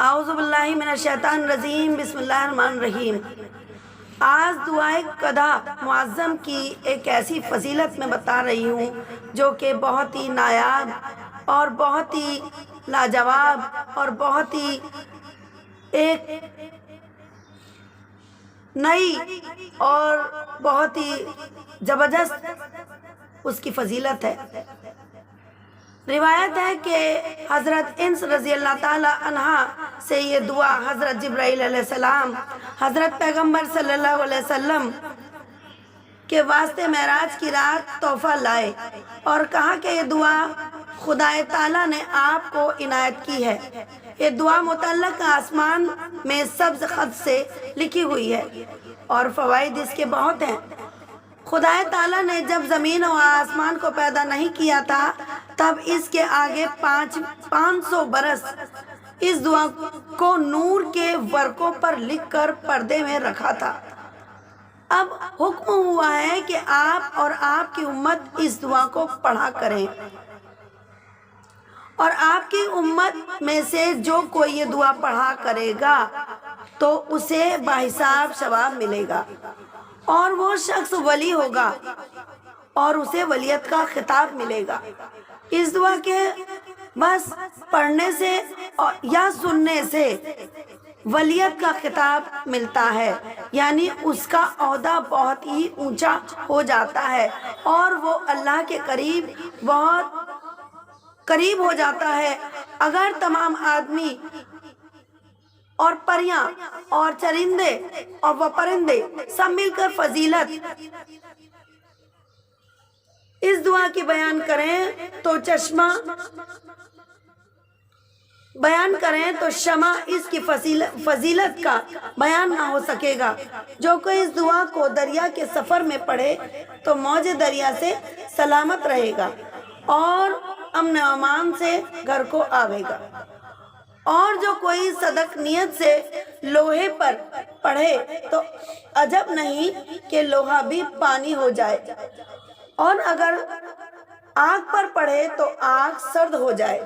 اعوذ باللہ من الشیطان الرجیم، بسم اللہ الرحمن الرحیم۔ آج دعائے قضا معظم کی ایک ایسی فضیلت میں بتا رہی ہوں جو کہ بہت ہی نایاب اور بہت ہی لاجواب اور بہت ہی ایک نئی اور بہت ہی زبردست اس کی فضیلت ہے۔ روایت ہے کہ حضرت انس رضی اللہ تعالی عنہ سے یہ دعا حضرت جبرائیل علیہ السلام حضرت پیغمبر صلی اللہ علیہ وسلم کے واسطے معراج کی رات تحفہ لائے اور کہا کہ یہ دعا خدا تعالیٰ نے آپ کو عنایت کی ہے۔ یہ دعا متعلق آسمان میں سبز خط سے لکھی ہوئی ہے اور فوائد اس کے بہت ہیں۔ خدا تعالیٰ نے جب زمین و آسمان کو پیدا نہیں کیا تھا تب اس کے آگے 500 برس اس دعا کو نور کے ورقوں پر لکھ کر پردے میں رکھا تھا۔ اب حکم ہوا ہے کہ آپ اور آپ کی امت اس دعا کو پڑھا کریں، اور آپ کی امت میں سے جو کوئی یہ دعا پڑھا کرے گا تو اسے باحساب ثواب ملے گا، اور وہ شخص ولی ہوگا اور اسے ولیت کا خطاب ملے گا۔ اس دعا کے بس پڑھنے سے یا سننے سے ولیت کا خطاب ملتا ہے، یعنی اس کا عہدہ بہت ہی اونچا ہو جاتا ہے اور وہ اللہ کے قریب بہت قریب ہو جاتا ہے۔ اگر تمام آدمی اور پریاں اور چرندے اور وہ پرندے سب مل کر فضیلت اس دعا کی بیان کریں تو شمع اس کی فضیلت کا بیان نہ ہو سکے گا۔ جو کوئی اس دعا کو دریا کے سفر میں پڑھے تو موج دریا سے سلامت رہے گا اور امن و امان سے گھر کو آوے گا، اور جو کوئی صدق نیت سے لوہے پر پڑھے تو عجب نہیں کہ لوہا بھی پانی ہو جائے، اور اگر آگ پر پڑھے تو آگ سرد ہو جائے،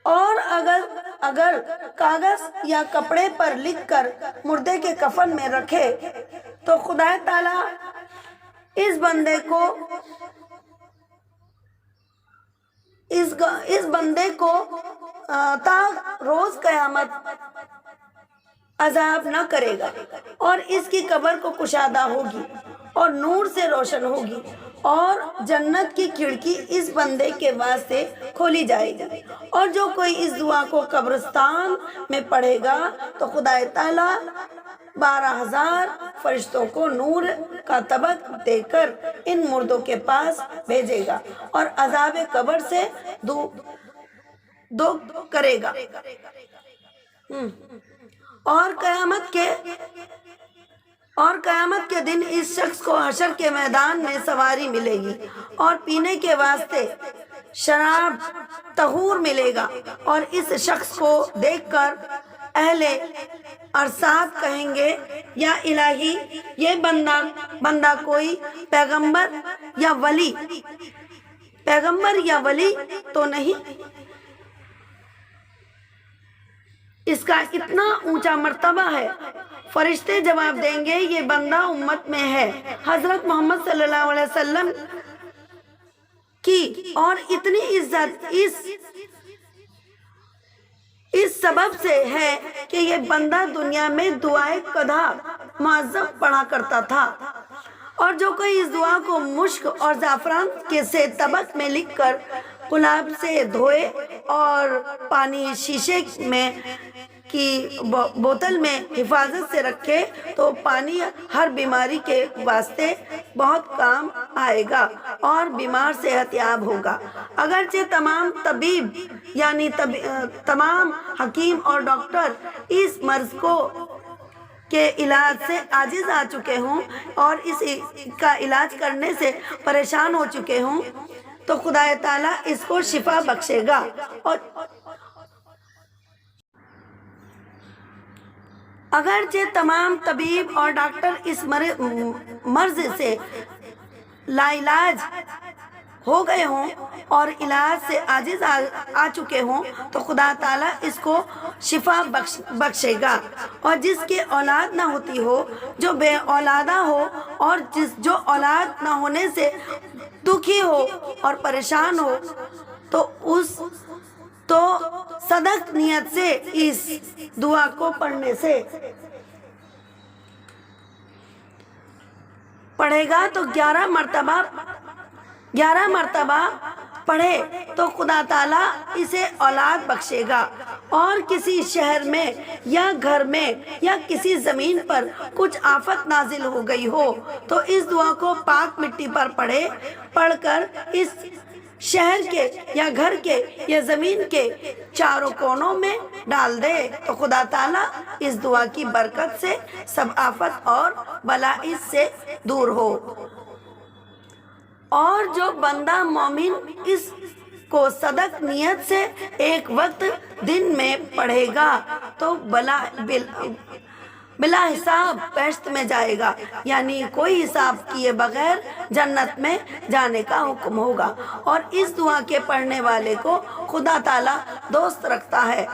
اور اگر کاغذ یا کپڑے پر لکھ کر مردے کے کفن میں رکھے تو خدا تعالیٰ اس بندے کو تا روز قیامت عذاب نہ کرے گا، اور اس کی قبر کو کشادہ ہوگی اور نور سے روشن ہوگی، اور جنت کی کھڑکی اس بندے کے واسطے کھولی جائے گی۔ اور جو کوئی اس دعا کو قبرستان میں پڑھے گا تو خدا تعالیٰ 12,000 فرشتوں کو نور کا طبق دے کر ان مردوں کے پاس بھیجے گا اور عذاب قبر سے دو کرے گا، اور قیامت کے دن اس شخص کو حشر کے میدان میں سواری ملے گی اور پینے کے واسطے شراب طہور ملے گا، اور اس شخص کو دیکھ کر اہل ارصاد کہیں گے یا الہی یہ بندہ کوئی پیغمبر یا ولی تو نہیں؟ اس کا اتنا اونچا مرتبہ ہے۔ فرشتے جواب دیں گے یہ بندہ امت میں ہے حضرت محمد صلی اللہ علیہ وسلم کی، اور اتنی عزت اس سبب سے ہے کہ یہ بندہ دنیا میں دعائے قضا معظم پڑھا کرتا تھا، اور جو کوئی اس دعا کو مشک اور زعفران کے سے طبق میں لکھ کر گلاب سے دھوئے اور پانی شیشے میں کی بوتل میں حفاظت سے رکھے تو پانی ہر بیماری کے واسطے بہت کام آئے گا اور بیمار صحت یاب ہوگا۔ اگرچہ تمام طبیب یعنی تمام حکیم اور ڈاکٹر اس مرض کے علاج سے عاجز آ چکے ہوں اور اس کا علاج کرنے سے پریشان ہو چکے ہوں تو خدا تعالیٰ اس کو شفا بخشے گا۔ اور اگرچہ تمام طبیب اور ڈاکٹر اس مرض سے لا علاج ہو گئے ہوں اور علاج سے عاجز آ چکے ہوں تو خدا تعالیٰ اس کو شفا بخشے گا۔ اور جس کے اولاد نہ ہوتی ہو، جو بے اولادہ ہو، اور جو اولاد نہ ہونے سے دکھی ہو اور پریشان ہو، تو صدق نیت سے اس دعا کو پڑھے گا تو 11 مرتبہ پڑھے تو خدا تعالیٰ اسے اولاد بخشے گا۔ اور کسی شہر میں یا گھر میں یا کسی زمین پر کچھ آفت نازل ہو گئی ہو تو اس دعا کو پاک مٹی پر پڑھ کر اس شہر کے یا گھر کے یا زمین کے چاروں کونوں میں ڈال دے تو خدا تعالیٰ اس دعا کی برکت سے سب آفت اور بلا اس سے دور ہو۔ اور جو بندہ مومن اس کو صدق نیت سے ایک وقت دن میں پڑھے گا تو بلا حساب بہشت میں جائے گا، یعنی کوئی حساب کیے بغیر جنت میں جانے کا حکم ہوگا۔ اور اس دعا کے پڑھنے والے کو خدا تعالیٰ دوست رکھتا ہے۔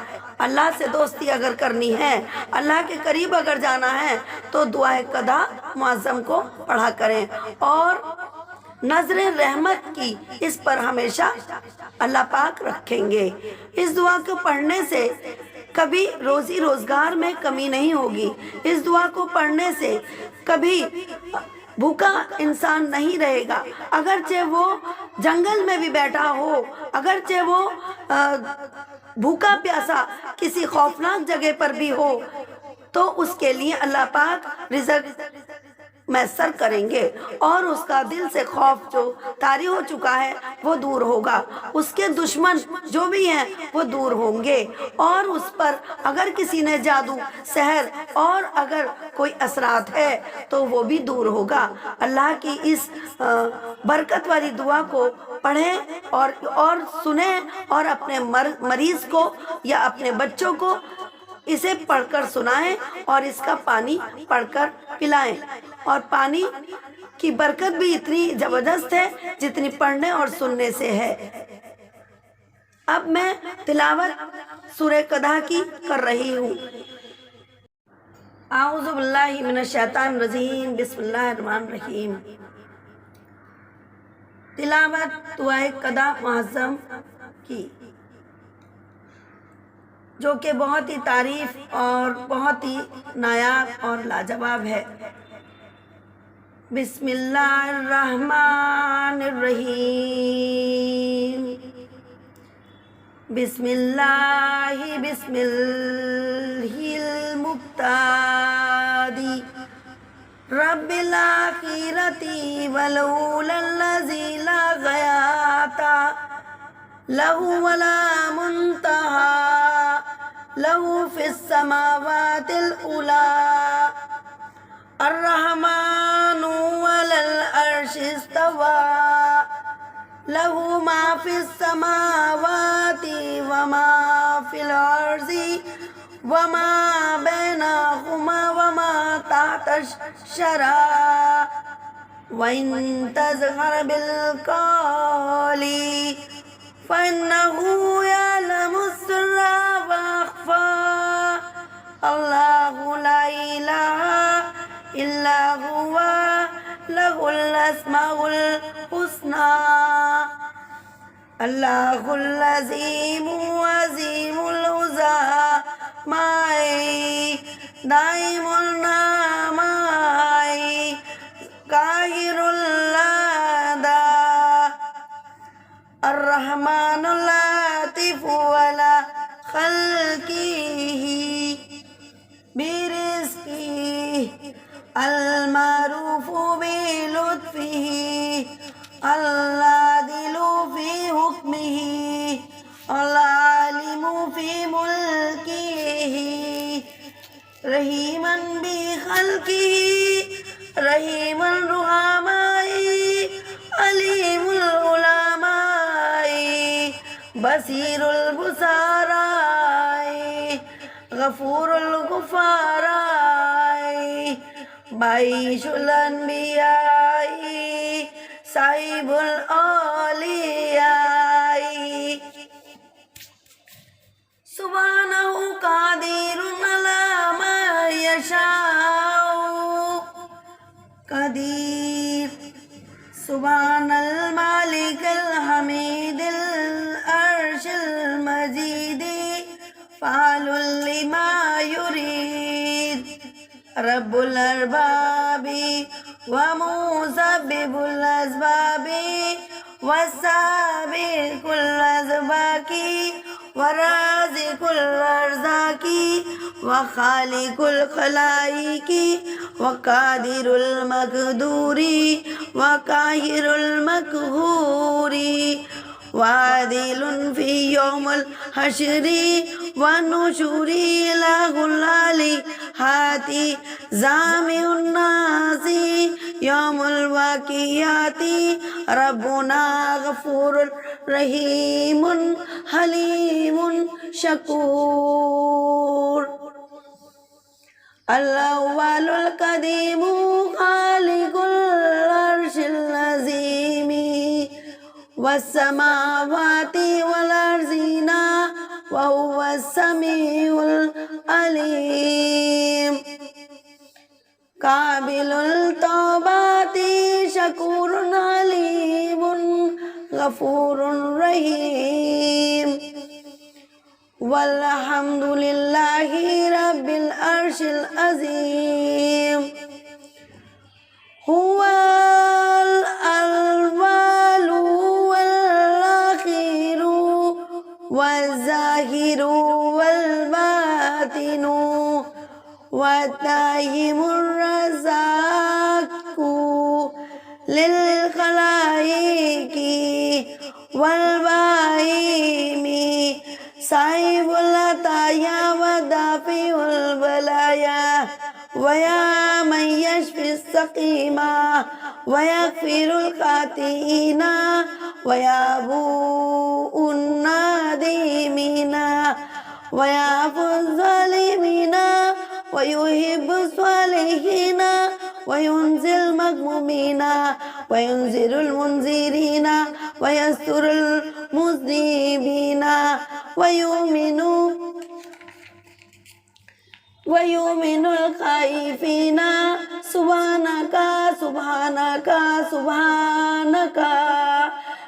اللہ سے دوستی اگر کرنی ہے، اللہ کے قریب اگر جانا ہے تو دعائے قضا معظم کو پڑھا کریں، اور نظر رحمت کی اس پر ہمیشہ اللہ پاک رکھیں گے۔ اس دعا کو پڑھنے سے کبھی روزی روزگار میں کمی نہیں ہوگی۔ اس دعا کو پڑھنے سے کبھی بھوکا انسان نہیں رہے گا، اگرچہ وہ جنگل میں بھی بیٹھا ہو، اگرچہ وہ بھوکا پیاسا کسی خوفناک جگہ پر بھی ہو، تو اس کے لیے اللہ پاک رزق میسر کریں گے، اور اس کا دل سے خوف جو طاری ہو چکا ہے وہ دور ہوگا، اس کے دشمن جو بھی ہیں وہ دور ہوں گے، اور اس پر اگر کسی نے جادو سحر اور اگر کوئی اثرات ہے تو وہ بھی دور ہوگا۔ اللہ کی اس برکت والی دعا کو پڑھیں اور سنیں، اور اپنے مریض کو یا اپنے بچوں کو اسے پڑھ کر سنائیں، اور اس کا پانی پڑھ کر پلائیں۔ اور پانی کی برکت بھی اتنی زبردست ہے جتنی پڑھنے اور سننے سے ہے۔ اب میں تلاوت سورہ قضا کی کر رہی ہوں۔ اعوذ باللہ من الشیطان الرجیم، بسم اللہ الرحمن الرحیم۔ تلاوت دعائے قضا معظم کی، جو کہ بہت ہی تعریف اور بہت ہی نایاب اور لاجواب ہے۔ بسم اللہ الرحمن الرحیم۔ بسم اللہ المبتدی رب الآخرتی والاولی الذی لا غایۃ لہ ولا منتہی لہ فی السماوات العلی الرحمن علی العرش استوی لہ ما فی السماوات وما فی الارض وما بینہما وما تحت الشجر وَإِن تَجْهَرْ بِالْقَوْلِ فَإِنَّهُ يَعْلَمُ السِّرَّ وَأَخْفَى اللَّهُ لَا إِلَهَ إِلَّا هُوَ لَهُ الْأَسْمَاءُ الْحُسْنَى اللَّهُ الْعَظِيمُ عَظِيمُ الْعُظَمَاءِ دَائِمُ النَّعْمَاءِ قاہر الأعداء الرحمن اللطیف علی خلقہ برزقہ المعروف بلطفہ العادل فی حکمہ العالم فی ملکہ رحیما بخلقہ رحیم الرحماء علیم العلماء بصیر البصراء غفور الغفراء بعیش الانبیاء صاحب الاولیاء سبحانہ قادر علی ما یشاء قدیر سبحان المالک الحمید العرش المجید فعال لما یرید رب الارباب ومسبب الاسباب والسابق الاسباق ورازق الارزاق وخالق الخلائق وقادر المقدور وقاهر المقهور وعادل في يوم الحشر والنشور له الآلهات زامع الناس يوم الواقعات ربنا غفور رحيم حليم شكور الأول القديم خالق العرش العظيم والسماوات والأرضين وهو السميع العليم قابل التوبات شكور عليم غفور رحيم والحمد لله رب العرش العظيم هو الأول والآخر والظاهر والباطن والدائم الرزاق للخلائق والبهائم صاحب العطايا ودافع البلايا ويا من يشفي السقيم ويغفر الخاطئين ويعفو النادمين ويعفو الظالمين ويحب الصالحين وينزل المغمومين وينذر المنذرين ويستر المذنبين ويؤمن الخائفين سبحانك سبحانك سبحانك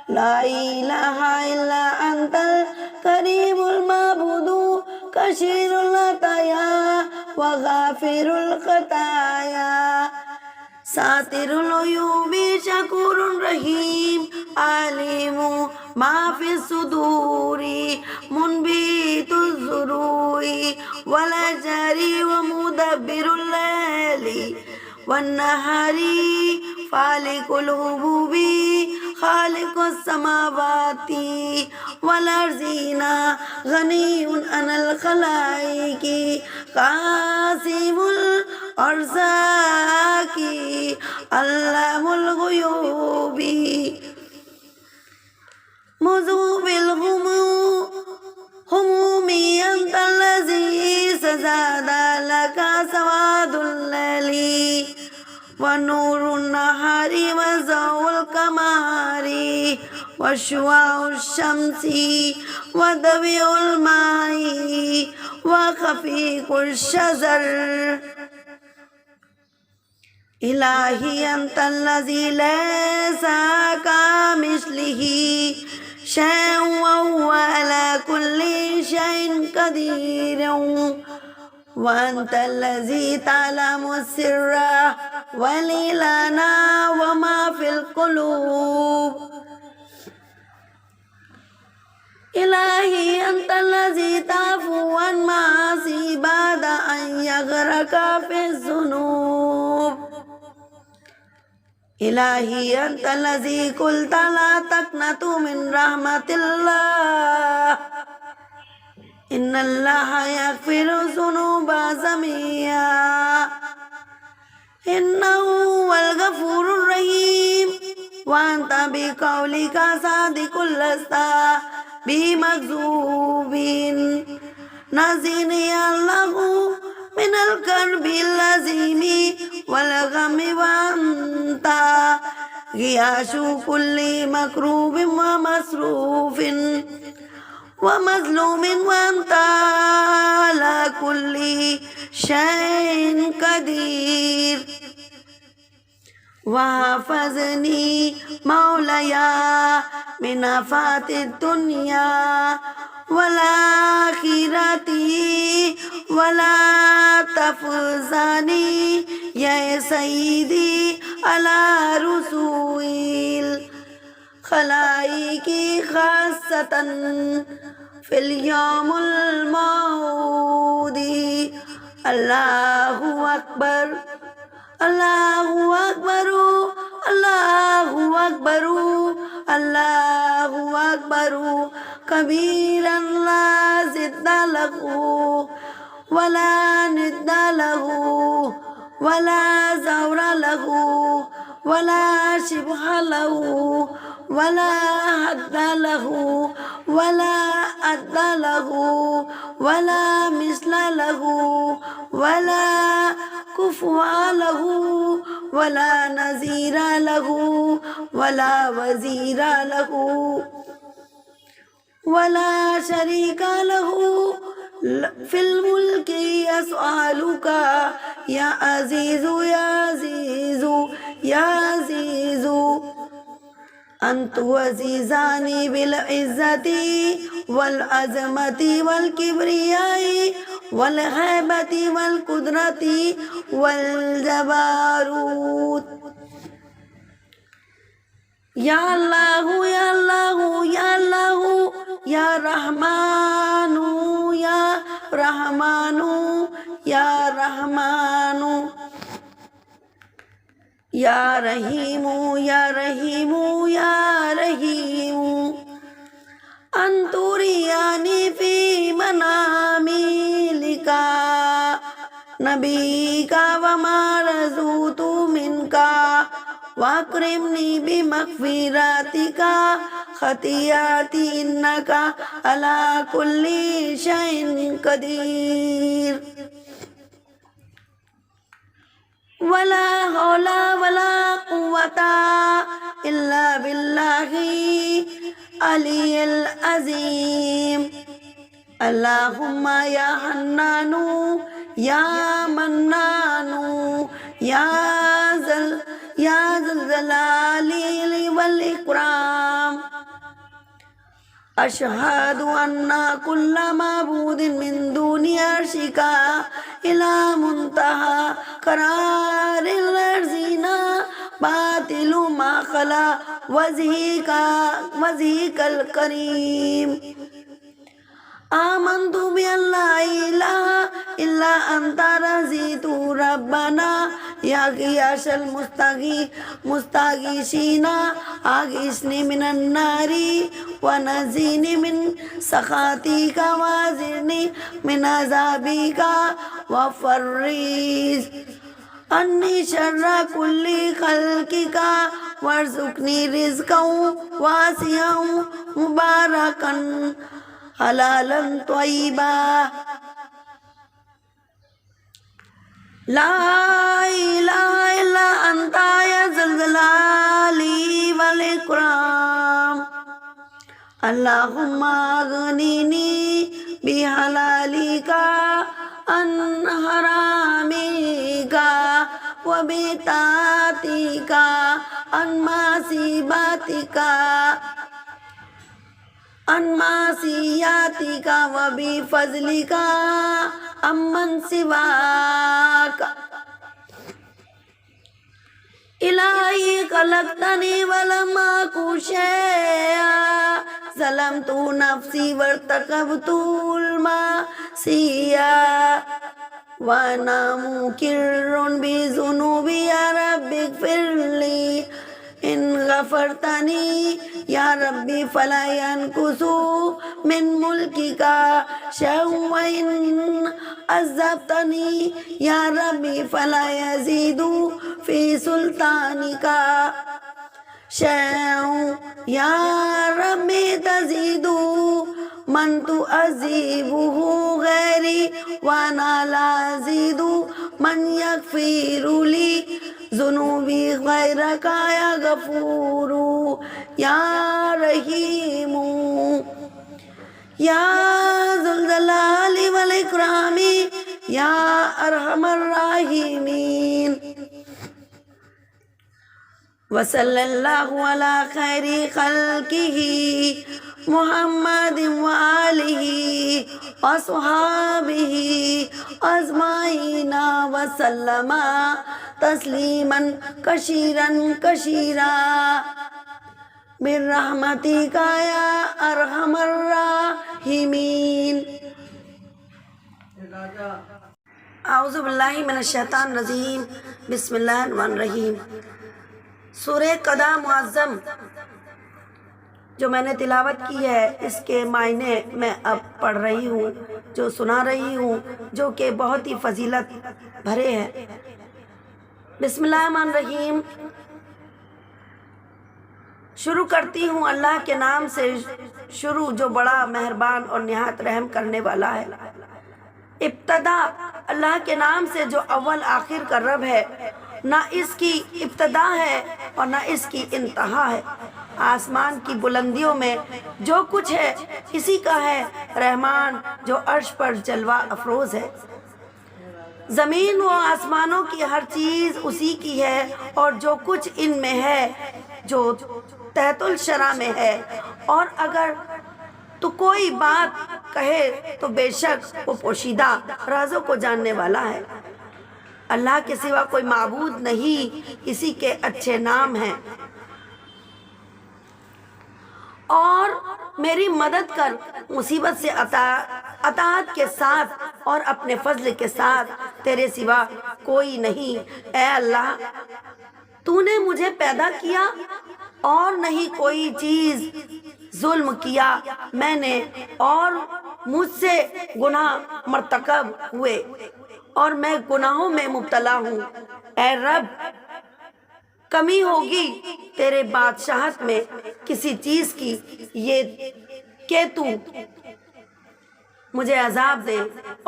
لا إله إلا أنت الكريم المعبود كثير العطايا وغافر الخطايا ساتر العيوب شكور رحيم عليم ما في الصدور منبت الزروع والأشجار ومدبر الليل والنهار فالق الهبوب خالق السماوات والأرضين غني عن الخلائق قاسم الأرزاق علام الغيوب مذوب الهموم أنت الذي سزاد لك سواد الليل ونور النهار وضوء القمر وشعاع الشمس ودفع الماء وخفيق الشجر إلهي أنت الذي ليس كمثله شيء وهو على كل شيء قدير وأنت الذي تعلم السر والإعلان وما في القلوب إلهي أنت الذي تعفو عن معاصي بعد أن يغرق في الذنوب إلهي أنت الذي قلت لا تقنطوا من رحمة الله إن الله يغفر الذنوب جميعا إنه هو الغفور الرحيم وأنت بقولك صادق لست بمكذوب نزني الله من الكرب اللازم والغم وأنت غیاش كل مكروب ومصروف ومظلوم وأنت على كل شيء قدير وحفظني مولاي من آفات الدنيا والآخرة ولا تفزني يا سيدي على رسول الخلائق خاصة في اليوم الموعود. الله أكبر الله أكبر الله أكبر الله أكبر كبيرا لا ضد له ولا ند له ولا زور له ولا شبه له ولا حد له ولا أد له ولا مثل له ولا كفوا له ولا نظير له ولا وزير له ولا شريك له في الملك. يسألك يا عزيز يا عزيز يا عزيز أن تعززني بالعزة والعظمة والكبرياء والهيبة والقدرة والجبروت. يا الله يا الله يا الله يا رحمن يا رحمن يا رحمن يا رحيم يا رحيم يا رحيم أن تريني في منامي لقاء نبيك وما رزقت منك واكرمني بمغفرتك خطيئتي إنك على كل شيء قدير. ولا حول ولا قوة إلا بالله العلي العظيم. اللهم يا حنان يا منان يا ذا الجلال والإكرام أشهد أن كل معبود من دون عرشك إلى منتهى قرار الأرضين باطل ما خلا وجهك الكريم. آمنت بأن لا إله إلا أنت رضيت ربنا يا غياث المستغيثين أغثني من النار ونجني من سخطك وأجرني من عذابك وفرج عني شر كل خلقك وارزقني رزقا واسعا مباركا حلالا طيبا. لا إله إلا أنت يا ذا الجلال والإكرام. اللهم أغنني بحلالك عن حرامك وبطاعتك عن معصيتك وبفضلك عمن سواك. إلهي خلقتني ولم أكن شيئا ظلمت نفسي وارتكبت المعصية وأنا مقر بذنوبي يا رب اغفر لي. إن غفرتني يا ربي فلا ينقص من ملكك شيء وإن عذبتني يا ربي فلا يزيد في سلطانك شيء. يا ربي تزيد من تعذبه غيري وأنا لا أزيد من يغفر لي ذنوبی غیرک یا غفور یا رحیم یا ذو الجلال والاکرام یا ارحم الراحمین۔ وصلی اللہ علی خیر خلقہ محمد وآلہ وصحابہ اجمعین وسلم تسلیما کثیرا کثیرا برحمتک یا ارحم الراحمین۔ اعوذ باللہ من الشیطان الرجیم، بسم اللہ الرحمن الرحیم۔ سورہ قدا معظم جو میں نے تلاوت کی ہے، اس کے معنی میں اب پڑھ رہی ہوں، جو سنا رہی ہوں، جو کہ بہت ہی فضیلت بھرے ہیں۔ بسم اللہ الرحمن الرحیم۔ شروع کرتی ہوں اللہ کے نام سے، شروع جو بڑا مہربان اور نہایت رحم کرنے والا ہے۔ ابتدا اللہ کے نام سے جو اول آخر کا رب ہے، نہ اس کی ابتدا ہے اور نہ اس کی انتہا ہے۔ آسمان کی بلندیوں میں جو کچھ ہے اسی کا ہے، رحمان جو عرش پر جلوہ افروز ہے۔ زمین و آسمانوں کی ہر چیز اسی کی ہے، اور جو کچھ ان میں ہے جو تحت الشرع میں ہے، اور اگر تو کوئی بات کہے تو بے شک وہ پوشیدہ رازوں کو جاننے والا ہے۔ اللہ کے سوا کوئی معبود نہیں، اسی کے اچھے نام ہیں۔ اور میری مدد کر مصیبت سے اطاعت کے ساتھ اور اپنے فضل کے ساتھ، تیرے سوا کوئی نہیں۔ اے اللہ، تو نے مجھے پیدا کیا اور نہیں کوئی چیز ظلم کیا میں نے، اور مجھ سے گناہ مرتکب ہوئے اور میں گناہوں میں مبتلا ہوں۔ اے رب، کمی ہوگی تیرے بادشاہت میں کسی چیز کی، یہ کہ تو مجھے عذاب دے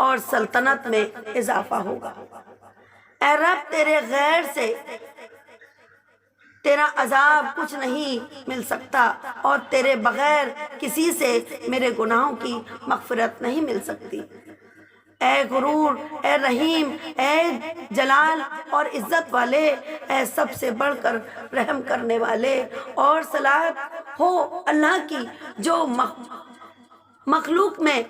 اور سلطنت میں اضافہ ہوگا۔ اے رب، تیرے غیر سے تیرا عذاب کچھ نہیں مل سکتا، اور تیرے بغیر کسی سے میرے گناہوں کی مغفرت نہیں مل سکتی۔ اے غرور، اے رحیم، اے جلال اور عزت والے، اے سب سے بڑھ کر رحم کرنے والے، اور صلاحت ہو اللہ کی جو مخلوق میں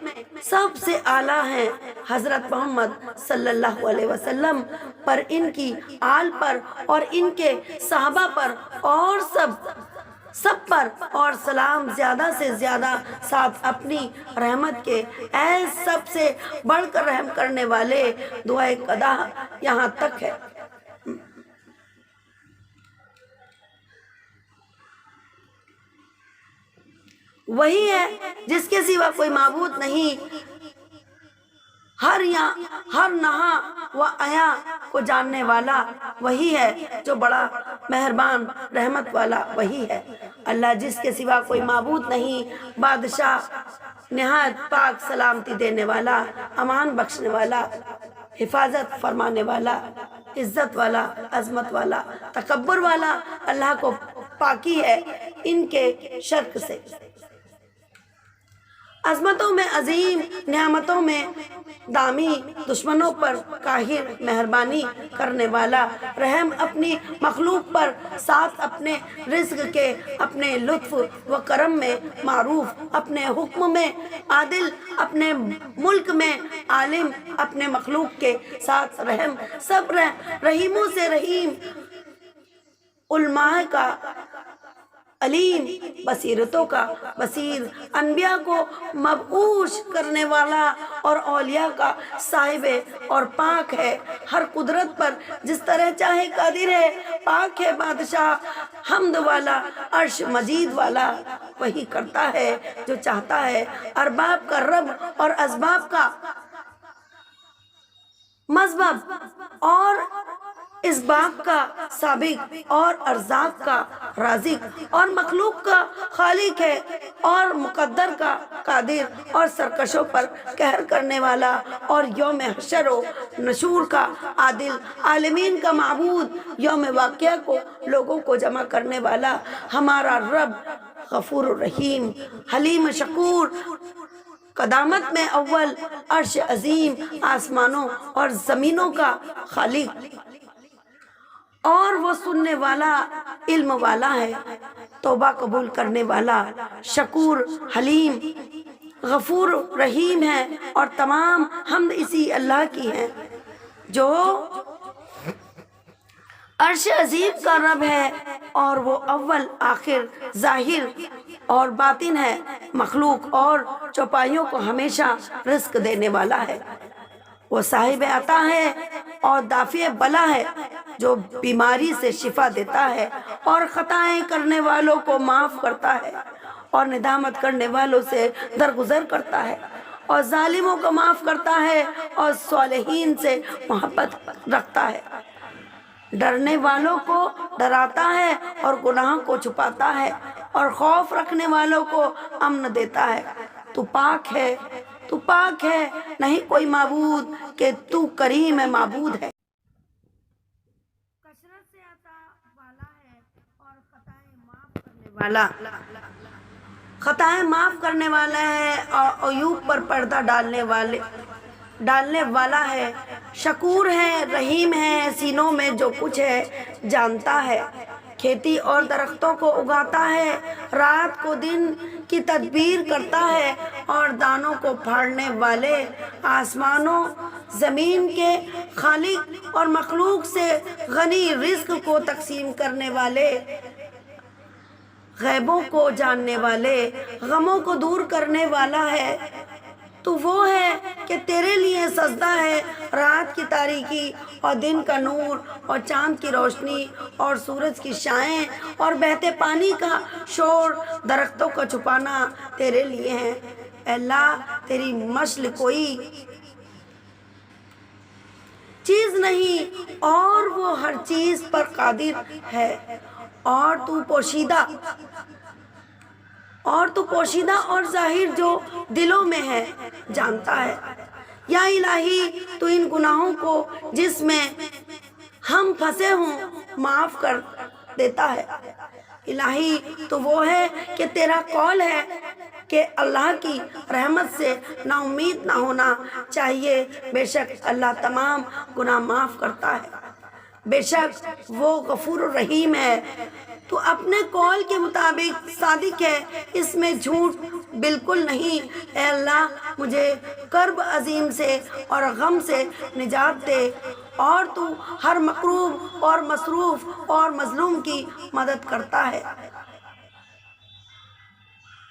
سب سے اعلیٰ ہیں، حضرت محمد صلی اللہ علیہ وسلم پر، ان کی آل پر اور ان کے صحابہ پر اور سب پر، اور سلام زیادہ سے زیادہ ساتھ اپنی رحمت کے۔ اے سب سے بڑھ کر رحم کرنے والے، دعائے قدا یہاں تک ہے۔ وہی ہے جس کے سوا کوئی معبود نہیں، ہر نہا و عیا کو جاننے والا وہی ہے، جو بڑا مہربان رحمت والا وہی ہے۔ اللہ جس کے سوا کوئی معبود نہیں، بادشاہ نہایت پاک سلامتی دینے والا، امان بخشنے والا، حفاظت فرمانے والا، عزت والا، عظمت والا، تکبر والا۔ اللہ کو پاکی ہے ان کے شرک سے۔ عظمتوں میں عظیم، نعمتوں میں دامی، دشمنوں پر قاہر، مہربانی کرنے والا، رحم اپنی مخلوق پر، ساتھ اپنے رزق کے، اپنے لطف و کرم میں معروف، اپنے حکم میں عادل، اپنے ملک میں عالم، اپنے مخلوق کے ساتھ رحم، سب رحیموں سے رحیم، علماء کا علیم، بصیرتوں کا بصیر، انبیاء کو مبعوث کرنے والا، اور اولیاء کا صاحب اور پاک ہے، ہر قدرت پر جس طرح چاہے قادر ہے، پاک ہے بادشاہ، حمد والا، عرش مجید والا، وہی کرتا ہے جو چاہتا ہے، ارباب کا رب اور اسباب کا مسبب، اور اس باغ کا سابق اور ارزاق کا رازق اور مخلوق کا خالق ہے، اور مقدر کا قادر اور سرکشوں پر قہر کرنے والا، اور یوم حشر و نشور کا عادل، عالمین کا معبود، یوم واقعہ کو لوگوں کو جمع کرنے والا ہمارا رب غفور الرحیم، حلیم شکور، قدامت میں اول، عرش عظیم، آسمانوں اور زمینوں کا خالق، اور وہ سننے والا، علم والا ہے، توبہ قبول کرنے والا، شکور، حلیم، غفور رحیم ہے، اور تمام حمد اسی اللہ کی ہے جو عرش عظیم کا رب ہے، اور وہ اول، آخر، ظاہر اور باطن ہے، مخلوق اور چوپایوں کو ہمیشہ رزق دینے والا ہے۔ وہ صاحب عطا ہے اور دافع بلا ہے، جو بیماری سے شفا دیتا ہے اور خطائیں کرنے والوں کو معاف کرتا ہے، اور ندامت کرنے والوں سے درگزر کرتا ہے، اور ظالموں کو معاف کرتا ہے، اور صالحین سے محبت رکھتا ہے، ڈرنے والوں کو ڈراتا ہے اور گناہ کو چھپاتا ہے، اور خوف رکھنے والوں کو امن دیتا ہے۔ تو پاک ہے، تو پاک ہے، نہیں کوئی معبود کہ تو کریم ہے، معبود ہے، کثرت سے عطا والا ہے، اور خطائیں معاف کرنے والا، خطائیں معاف کرنے والا ہے، اور عیوب پر پردہ ڈالنے والا ہے، شکور ہے، رحیم ہے، سینوں میں جو کچھ ہے جانتا ہے، کھیتی اور درختوں کو اگاتا ہے، رات کو دن کی تدبیر کرتا ہے، اور دانوں کو پھاڑنے والے، آسمانوں زمین کے خالق اور مخلوق سے غنی، رزق کو تقسیم کرنے والے، غیبوں کو جاننے والے، غموں کو دور کرنے والا ہے۔ تو وہ ہے کہ تیرے لیے سجدہ ہے رات کی تاریکی اور دن کا نور، اور چاند کی روشنی اور سورج کی شعاعیں، اور بہتے پانی کا شور، درختوں کا چھپانا تیرے لیے ہے۔ اے اللہ، تیری مثل کوئی چیز نہیں، اور وہ ہر چیز پر قادر ہے، اور تو پوشیدہ اور ظاہر جو دلوں میں ہے جانتا ہے۔ یا الہی، تو ان گناہوں کو جس میں ہم پھنسے ہوں معاف کر دیتا ہے۔ الہی، تو وہ ہے کہ تیرا قول ہے کہ اللہ کی رحمت سے نا امید نہ ہونا چاہیے، بے شک اللہ تمام گناہ معاف کرتا ہے، بے شک وہ غفور الرحیم ہے۔ تو اپنے قول کے مطابق صادق ہے، اس میں جھوٹ بالکل نہیں۔ اے اللہ، مجھے کرب عظیم سے اور غم سے نجات دے، اور تو ہر مکروب اور مصروف اور مظلوم کی مدد کرتا ہے،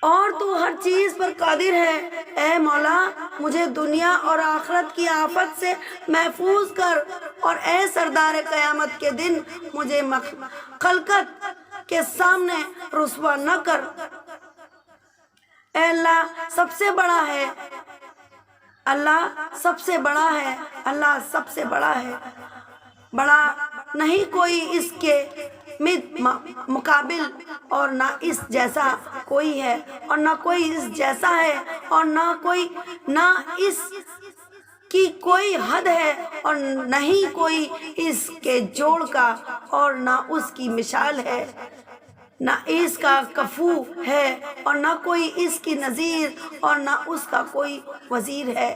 اور تو ہر چیز پر قادر ہے۔ اے مولا، مجھے دنیا اور آخرت کی آفت سے محفوظ کر، اور اے سردار قیامت کے دن مجھے خلقت کے سامنے رسوا نہ کر۔ اے اللہ سب سے بڑا ہے، اللہ سب سے بڑا ہے، اللہ سب سے بڑا ہے، بڑا نہیں کوئی اس کے مقابل، اور نہ اس جیسا کوئی ہے، اور نہ کوئی اس جیسا ہے، اور نہ اس کی کوئی حد ہے، اور نہیں کوئی اس کے جوڑ کا، اور نہ اس کی مثال ہے، نہ اس کا کفو ہے، اور نہ کوئی اس کی نظیر، اور نہ اس کا کوئی وزیر ہے۔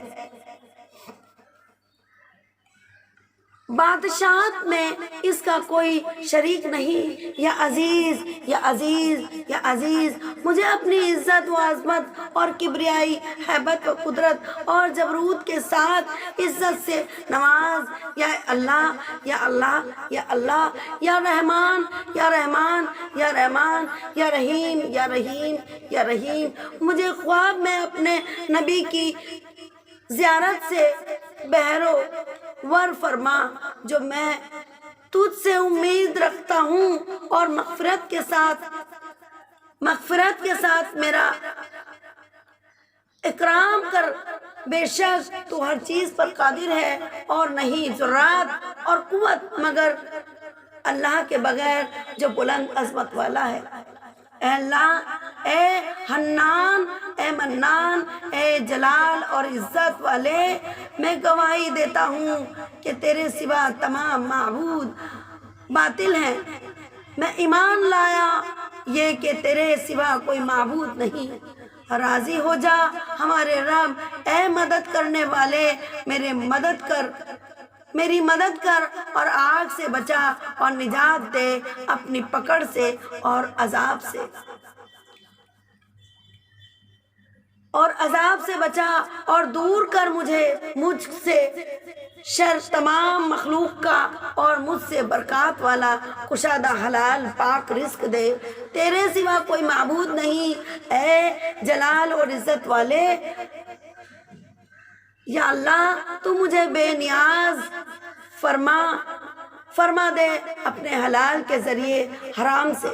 بادشاہت میں اس کا کوئی شریک نہیں۔ یا عزیز، یا عزیز، یا عزیز، مجھے اپنی عزت و عظمت اور کبریائی، ہیبت و قدرت اور جبروت کے ساتھ عزت سے نواز۔ یا اللہ، یا اللہ، یا اللہ، یا رحمان، یا رحمان، یا رحمان، یا رحیم، یا رحیم، یا رحیم، مجھے خواب میں اپنے نبی کی زیارت سے بہرو ور فرما، جو میں تجھ سے امید رکھتا ہوں، اور مغفرت کے ساتھ میرا اکرام کر، بے شک تو ہر چیز پر قادر ہے، اور نہیں ذرات اور قوت مگر اللہ کے بغیر جو بلند عظمت والا ہے۔ اے اللہ، اے حنان، اے منان، اے جلال اور عزت والے، میں گواہی دیتا ہوں کہ تیرے سوا تمام معبود باطل ہیں۔ میں ایمان لایا یہ کہ تیرے سوا کوئی معبود نہیں۔ راضی ہو جا ہمارے رب، اے مدد کرنے والے، میری مدد کر اور آگ سے بچا اور نجات دے اپنی پکڑ سے اور عذاب سے بچا اور دور کر مجھ سے شر تمام مخلوق کا، اور مجھ سے برکات والا کشادہ حلال پاک رزق دے۔ تیرے سوا کوئی معبود نہیں، اے جلال اور عزت والے۔ یا اللہ، تو مجھے بے نیاز فرما دے اپنے حلال کے ذریعے حرام سے